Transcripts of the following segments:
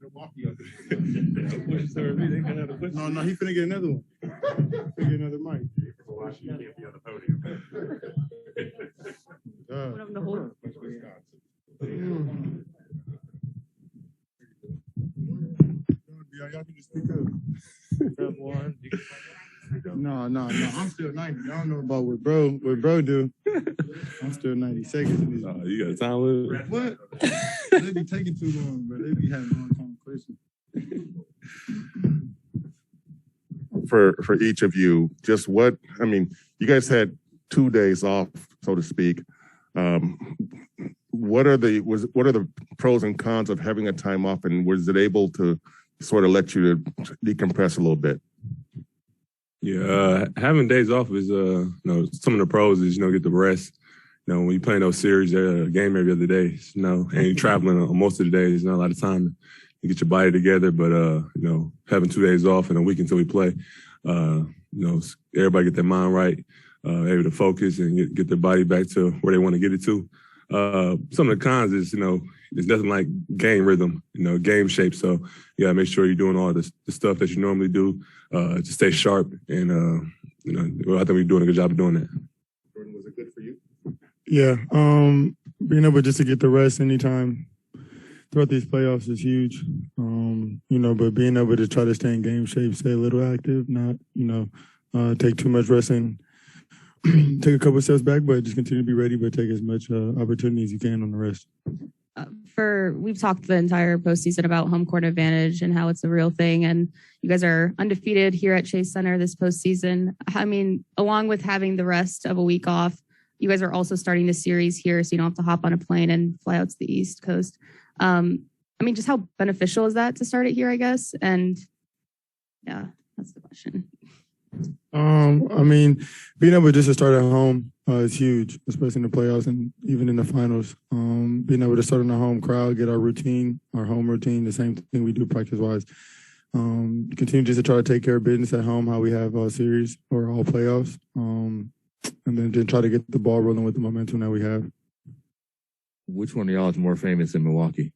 Milwaukee up there. No, he finna get another one. Finna get another mic. Milwaukee, you can't be on the podium. Y'all can just speak up. No. I'm still 90. I don't know about what bro do. I'm still 90 seconds in this. You got time with it? What? They be taking too long, bro. They be having long conversations. For each of you, just you guys had 2 days off, so to speak. What are the pros and cons of having a time off, and was it able to sort of let you decompress a little bit? Yeah, having days off is some of the pros is get the rest. When you play those series, a game every other day, and you're traveling most of the days, there's not a lot of time to get your body together. But having 2 days off and a week until we play, everybody get their mind right, able to focus and get their body back to where they want to get it to. Some of the cons is, it's nothing like game rhythm, game shape. So you gotta make sure you're doing all the stuff that you normally do to stay sharp. And, I think we're doing a good job of doing that. Jordan, was it good for you? Yeah. Being able just to get the rest anytime throughout these playoffs is huge. But being able to try to stay in game shape, stay a little active, not, take too much rest and take a couple of steps back, but just continue to be ready, but take as much opportunity as you can on the rest. We've talked the entire postseason about home court advantage and how it's a real thing, and you guys are undefeated here at Chase Center this postseason. I mean, along with having the rest of a week off, you guys are also starting the series here, so you don't have to hop on a plane and fly out to the East Coast. Just how beneficial is that to start it here, I guess? And yeah, that's the question. Being able just to start at home is huge, especially in the playoffs and even in the finals. Being able to start in a home crowd, get our home routine, the same thing we do practice-wise. Continue just to try to take care of business at home, how we have all series or all playoffs, and then try to get the ball rolling with the momentum that we have. Which one of y'all is more famous in Milwaukee?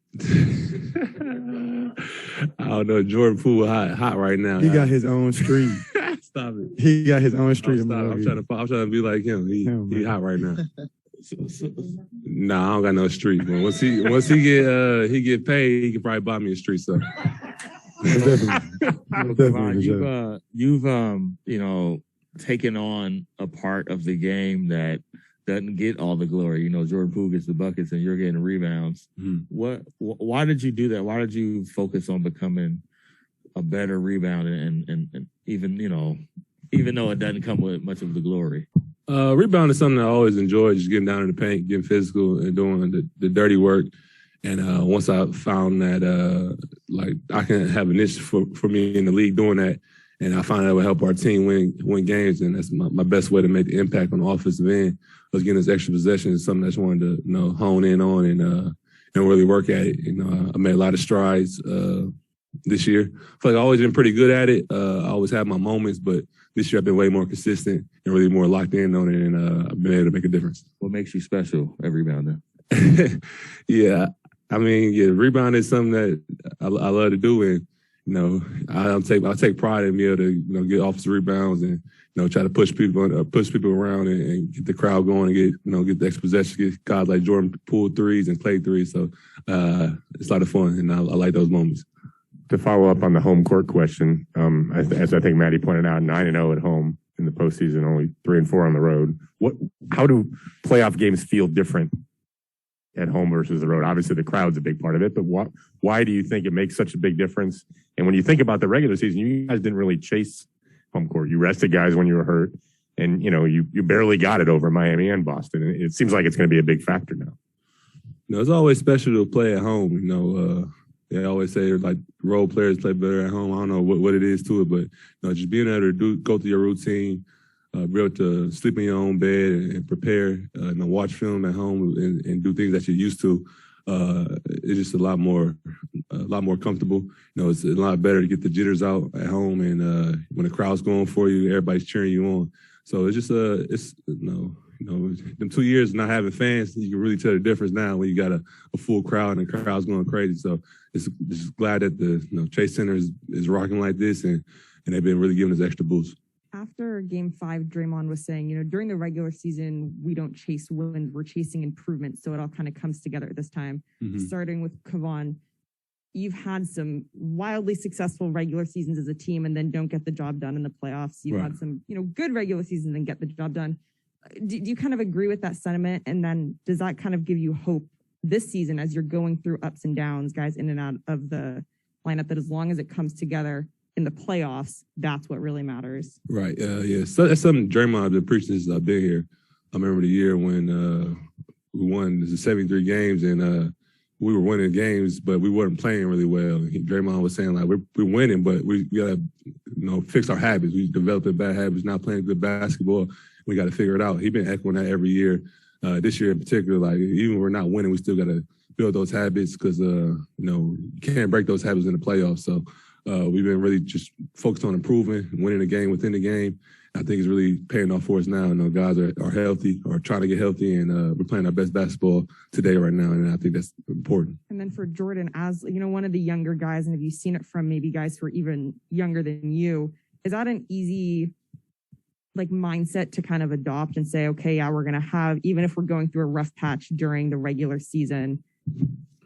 I don't know. Jordan Poole hot right now. He got his own street. Stop it. He got his own street. I'm trying to be like him. He hot right now. Nah, I don't got no street. Man. Once he get paid, he can probably buy me a street. So Kevon, you've taken on a part of the game that doesn't get all the glory. Jordan Poole gets the buckets and you're getting rebounds. Mm-hmm. Why did you do that? Why did you focus on becoming a better rebounder and even though it doesn't come with much of the glory? Rebound is something I always enjoy, just getting down in the paint, getting physical and doing the dirty work. And once I found that I can have an issue for me in the league doing that, and I found that would help our team win games, and that's my best way to make the impact on the offensive end. Was getting this extra possession is something I just wanted to hone in on and really work at it. I made a lot of strides this year. I feel like I've always been pretty good at it. I always have my moments, but this year I've been way more consistent and really more locked in on it, and I've been able to make a difference. What makes you special at rebounding? Yeah, rebound is something that I love to do, and I'll take pride in being able to get offensive rebounds and try to push people around and get the crowd going and get the extra possession, get guys like Jordan Poole threes and Clay threes. So it's a lot of fun, and I like those moments. To follow up on the home court question, as I think Maddie pointed out, 9-0 at home in the postseason, only 3-4 on the road. How do playoff games feel different at home versus the road? Obviously, the crowd's a big part of it, but why do you think it makes such a big difference? And when you think about the regular season, you guys didn't really chase home court. You rested guys when you were hurt, and you barely got it over Miami and Boston. And it seems like it's going to be a big factor now. It's always special to play at home. They always say role players play better at home. I don't know what it is to it, but just being able to go through your routine, be able to sleep in your own bed and prepare, watch film at home and do things that you're used to. It's just a lot more comfortable. It's a lot better to get the jitters out at home, and when the crowd's going for you, everybody's cheering you on. So it's just them 2 years not having fans, you can really tell the difference now when you got a full crowd and the crowd's going crazy. So it's glad that the Chase Center is rocking like this, and they've been really giving us extra boost. After Game 5, Draymond was saying, during the regular season, we don't chase wins, we're chasing improvement. So it all kind of comes together this time. Mm-hmm. Starting with Kevon, you've had some wildly successful regular seasons as a team and then don't get the job done in the playoffs. You've had some, good regular seasons and get the job done. Do you kind of agree with that sentiment? And then does that kind of give you hope this season as you're going through ups and downs, guys in and out of the lineup, that as long as it comes together in the playoffs, that's what really matters? Right. Yeah. So that's something Draymond been preaching since I've been here. I remember the year when we won the 73 games and we were winning games, but we weren't playing really well. Draymond was saying, like, we're winning, but we got to, fix our habits. We developing bad habits, not playing good basketball. We got to figure it out. He's been echoing that every year. This year in particular, like, even when we're not winning, we still got to build those habits because, you can't break those habits in the playoffs. So we've been really just focused on improving, winning the game within the game. I think it's really paying off for us now. Guys are healthy or trying to get healthy, and we're playing our best basketball today right now, and I think that's important. And then for Jordan, as one of the younger guys, and have you seen it from maybe guys who are even younger than you, is that an easy mindset to kind of adopt and say, okay, yeah, we're going to have, even if we're going through a rough patch during the regular season,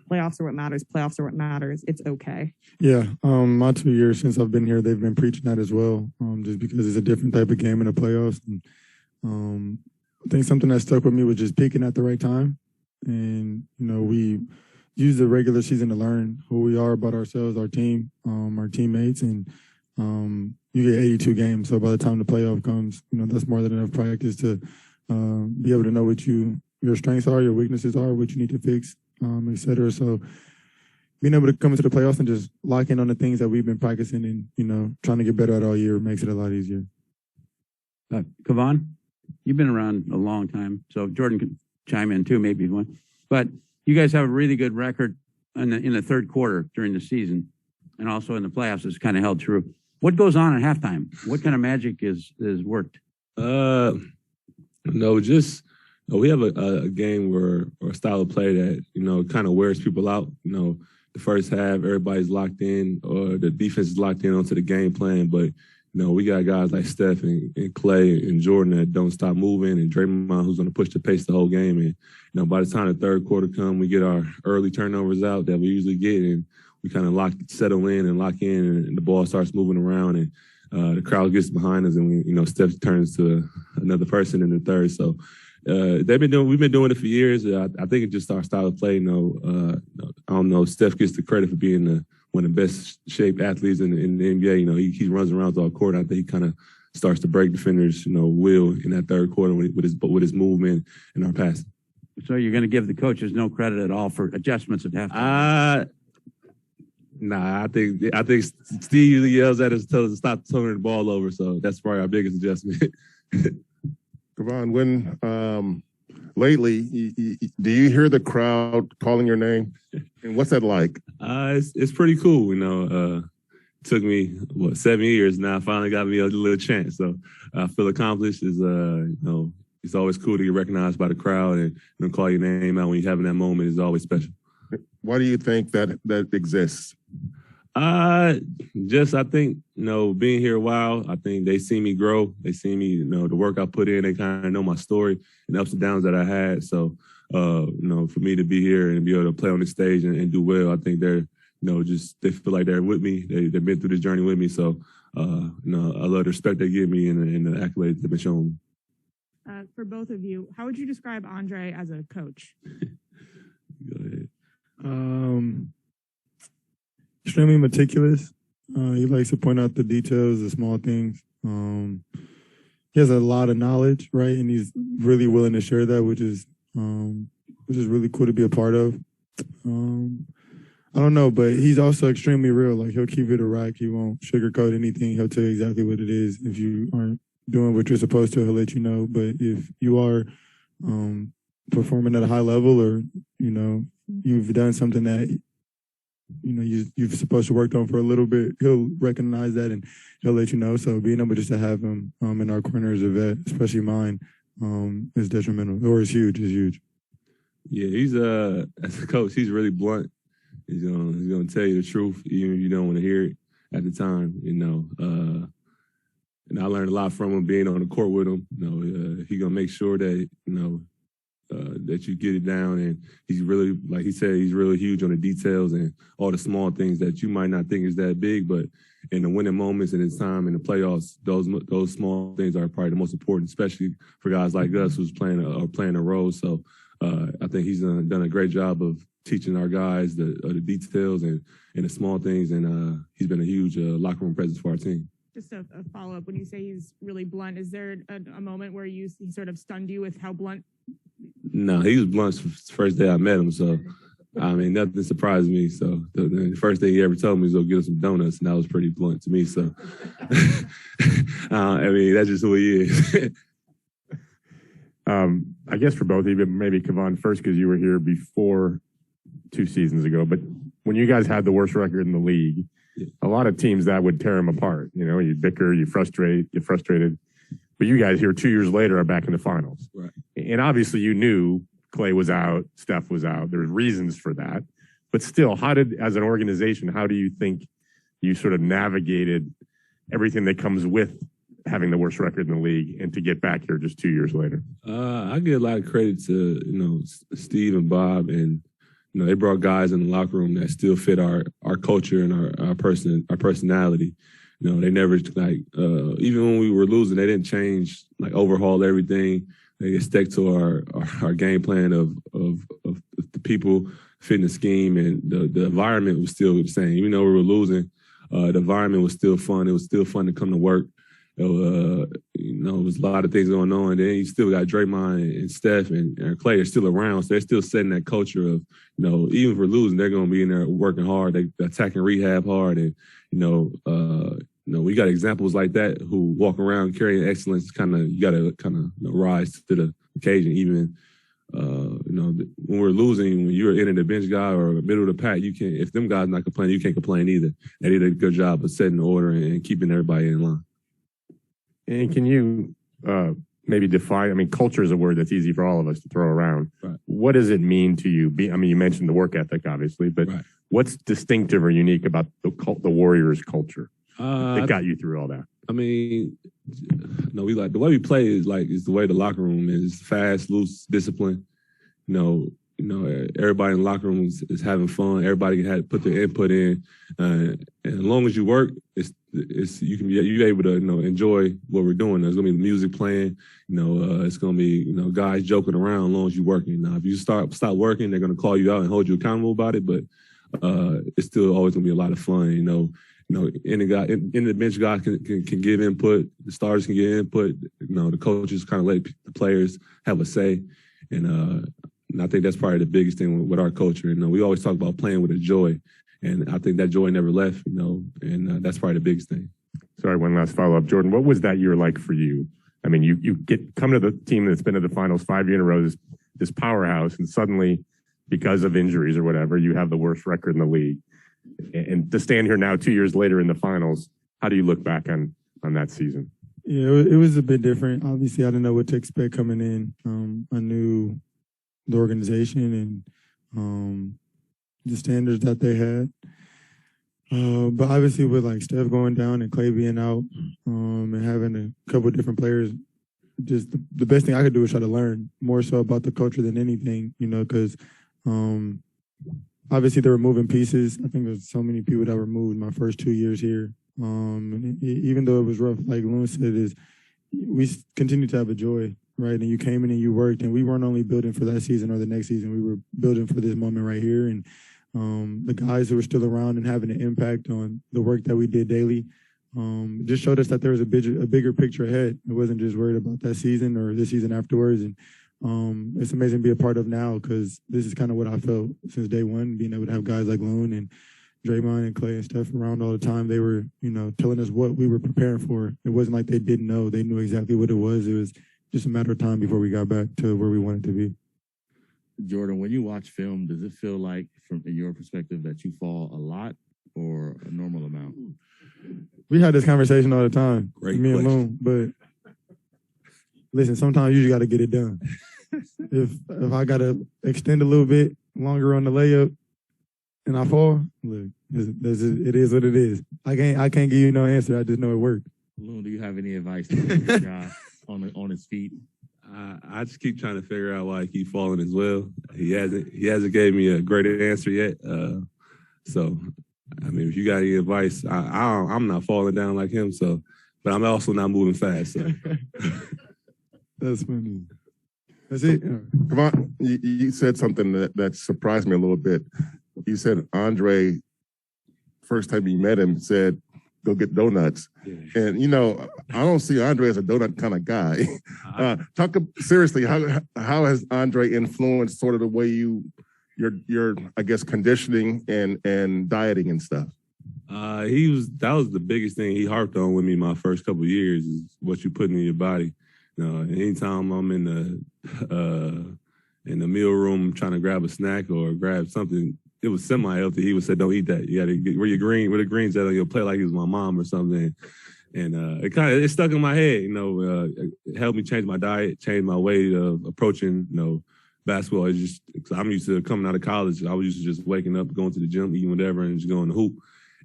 playoffs are what matters. Playoffs are what matters. It's okay. Yeah. My 2 years since I've been here, they've been preaching that as well, just because it's a different type of game in the playoffs. And I think something that stuck with me was just peaking at the right time. And, we use the regular season to learn who we are about ourselves, our team, our teammates. And you get 82 games. So by the time the playoff comes, that's more than enough practice to be able to know what your strengths are, your weaknesses are, what you need to fix, et cetera. So being able to come into the playoffs and just lock in on the things that we've been practicing and, trying to get better at all year makes it a lot easier. Kevon, you've been around a long time, so Jordan can chime in too, maybe one. But you guys have a really good record in the third quarter during the season, and also in the playoffs. It's kind of held true. What goes on at halftime? What kind of magic is worked? We have a game or a style of play that, kind of wears people out. The first half, everybody's locked in, or the defense is locked in onto the game plan. But, we got guys like Steph and Clay and Jordan that don't stop moving, and Draymond who's going to push the pace the whole game. And, by the time the third quarter comes, we get our early turnovers out that we usually get, and we kind of settle in and lock in, and the ball starts moving around, and the crowd gets behind us, and Steph turns to another person in the third. So we've been doing it for years. I think it's just our style of play. I don't know. Steph gets the credit for being one of the best shaped athletes in the NBA. He runs around the court. I think he kind of starts to break defenders, will in that third quarter with his movement and our passing. So you're going to give the coaches no credit at all for adjustments at halftime? Nah, I think Steve usually yells at us, tells us to stop turning the ball over. So that's probably our biggest adjustment. Kevon, when lately, do you hear the crowd calling your name? And what's that like? It's pretty cool. It took me 7 years now. Finally got me a little chance. So I feel accomplished. It's always cool to get recognized by the crowd and call your name out when you're having that moment is always special. Why do you think that exists? I think, being here a while, I think they see me grow. They see me, the work I put in. They kind of know my story and ups and downs that I had. So, for me to be here and be able to play on the stage and do well, I think they're, they feel like they're with me. They've been through this journey with me. So, I love the respect they give me and the accolades they've been showing me. For both of you, how would you describe Andre as a coach? Go ahead. Extremely meticulous. He likes to point out the details, the small things. He has a lot of knowledge, right? And he's really willing to share that, which is really cool to be a part of. I don't know, but he's also extremely real. Like, he'll keep it a rack. He won't sugarcoat anything. He'll tell you exactly what it is. If you aren't doing what you're supposed to, he'll let you know. But if you are performing at a high level, or you've done something that you're supposed to work on for a little bit, he'll recognize that and he'll let you know. So being able just to have him in our corner as a vet, especially mine, is detrimental or is huge. Is huge. Yeah, he's as a coach, he's really blunt. He's gonna tell you the truth, even if you don't want to hear it at the time. And I learned a lot from him being on the court with him. He's gonna make sure that that you get it down, and he's really, like he said, he's really huge on the details and all the small things that you might not think is that big, but in the winning moments and in time in the playoffs, those small things are probably the most important, especially for guys like us who's playing a role. So I think he's done a great job of teaching our guys the details and the small things, and he's been a huge locker room presence for our team. Just a follow-up, when you say he's really blunt, is there a moment where he sort of stunned you with how blunt? No, he was blunt the first day I met him, so I mean, nothing surprised me. So the first thing he ever told me was go get us some donuts, and that was pretty blunt to me. So I mean, that's just who he is. I guess for both of you, maybe Kevon first because you were here before 2 seasons ago. But when you guys had the worst record in the league, a lot of teams that would tear them apart. You bicker, you get frustrated. But you guys here 2 years later are back in the finals. Right. And obviously you knew Clay was out, Steph was out. There's reasons for that. But still, as an organization, how do you think you sort of navigated everything that comes with having the worst record in the league and to get back here just 2 years later? I give a lot of credit to, Steve and Bob, and, they brought guys in the locker room that still fit our culture and our personality. They never even when we were losing, they didn't change, overhaul everything. They stuck to our game plan of the people fitting the scheme, and the environment was still the same. Even though we were losing, the environment was still fun. It was still fun to come to work. It was a lot of things going on. Then you still got Draymond and Steph and Clay are still around, so they're still setting that culture of, even if we're losing, they're going to be in there working hard. They're attacking rehab hard, and we got examples like that who walk around carrying excellence. You got to rise to the occasion. Even when we're losing, when you're in the bench guy or middle of the pack, you can't. If them guys not complaining, you can't complain either. They did a good job of setting the order and keeping everybody in line. And can you maybe define? I mean, culture is a word that's easy for all of us to throw around. Right. What does it mean to you? You mentioned the work ethic, obviously, but right. What's distinctive or unique about the Warriors culture that got you through all that? I mean, we the way we play is the way the locker room is: fast, loose, discipline. Everybody in the locker room is having fun. Everybody can put their input in, and as long as you work, you're able to enjoy what we're doing. There's gonna be music playing. It's gonna be guys joking around as long as you're working. Now, if you stop working, they're gonna call you out and hold you accountable about it. But it's still always gonna be a lot of fun. In the bench guys can give input. The starters can give input. The coaches kind of let the players have a say, and I think that's probably the biggest thing with our culture. We always talk about playing with a joy, and I think that joy never left. And that's probably the biggest thing. Sorry, one last follow-up, Jordan. What was that year like for you? I mean, you come to the team that's been to the finals 5 years in a row, this powerhouse, and suddenly, because of injuries or whatever, you have the worst record in the league. And to stand here now 2 years later in the finals, how do you look back on that season? Yeah, it was a bit different. Obviously, I didn't know what to expect coming in. I knew the organization and the standards that they had. But obviously with Steph going down and Clay being out and having a couple of different players, just the best thing I could do was try to learn more so about the culture than anything, because obviously there were moving pieces. I think there's so many people that were moved my first 2 years here. And even though it was rough, like Looney said, we continued to have a joy. Right, and you came in and you worked, and we weren't only building for that season or the next season. We were building for this moment right here, and the guys who were still around and having an impact on the work that we did daily just showed us that there was a bigger picture ahead. It wasn't just worried about that season or this season afterwards, and it's amazing to be a part of now because this is kind of what I felt since day one, being able to have guys like Looney and Draymond and Clay and Steph around all the time. They were, telling us what we were preparing for. It wasn't like they didn't know. They knew exactly what it was. It was just a matter of time before we got back to where we wanted to be. Jordan, when you watch film, does it feel like, from your perspective, that you fall a lot or a normal amount? We had this conversation all the time, Great me question. and Loon, but listen, sometimes you just got to get it done. If I got to extend a little bit longer on the layup and I fall, look, it is what it is. I can't give you no answer. I just know it worked. Loon, do you have any advice to this guy on his feet? I just keep trying to figure out why I keep falling as well. He hasn't gave me a great answer yet. So, I mean, if you got any advice, I'm not falling down like him. So, but I'm also not moving fast. So. That's funny. That's it. Kevon, you said something that surprised me a little bit. You said Andre, first time you met him, said, "Go get donuts." Yeah. And, you know, I don't see Andre as a donut kind of guy. Talk seriously, how has Andre influenced sort of the way your I guess, conditioning and dieting and stuff? That was the biggest thing he harped on with me my first couple of years is what you put in your body. You know, anytime I'm in the meal room trying to grab a snack or grab something, it was semi-healthy. He would say, "Don't eat that. You got to get where the greens at on your plate," like he was my mom or something. And it stuck in my head. You know, it helped me change my diet, change my way of approaching, you know, basketball. It's just cause I'm used to coming out of college. I was used to just waking up, going to the gym, eating whatever, and just going to hoop.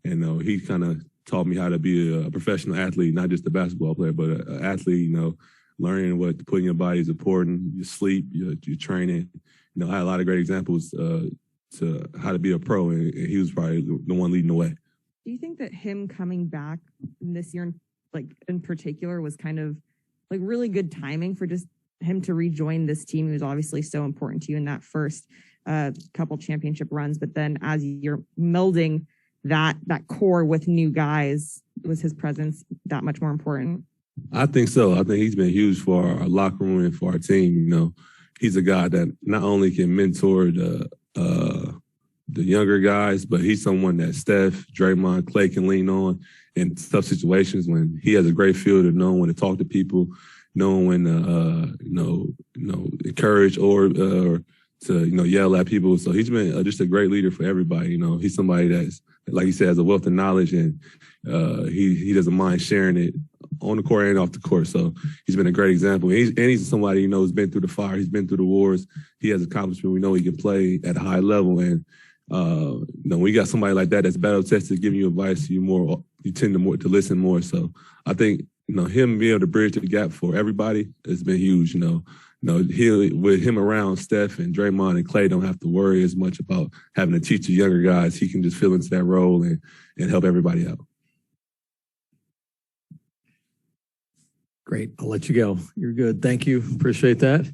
And he kind of taught me how to be a professional athlete, not just a basketball player, but an athlete. You know, learning what to put in your body is important. Your sleep, your training. You know, I had a lot of great examples to how to be a pro, and he was probably the one leading the way. Do you think that him coming back this year, like in particular, was kind of like really good timing for just him to rejoin this team? He was obviously so important to you in that first couple championship runs, but then as you're melding that core with new guys, was his presence that much more important? I think so. I think he's been huge for our locker room and for our team. You know, he's a guy that not only can mentor the younger guys, but he's someone that Steph, Draymond, Clay can lean on in tough situations when he has a great feel to know when to talk to people, knowing when encourage or to yell at people. So he's been just a great leader for everybody. You know, he's somebody that's, like you said, has a wealth of knowledge, and he doesn't mind sharing it on the court and off the court. So he's been a great example. He's somebody, you know, who's been through the fire. He's been through the wars. He has accomplishment. We know he can play at a high level. And, when you got somebody like that that's battle tested, giving you advice, you tend to listen more. So I think, him being able to bridge the gap for everybody has been huge. With him around, Steph and Draymond and Clay don't have to worry as much about having to teach the younger guys. He can just fill into that role and help everybody out. Great. I'll let you go. You're good. Thank you. Appreciate that.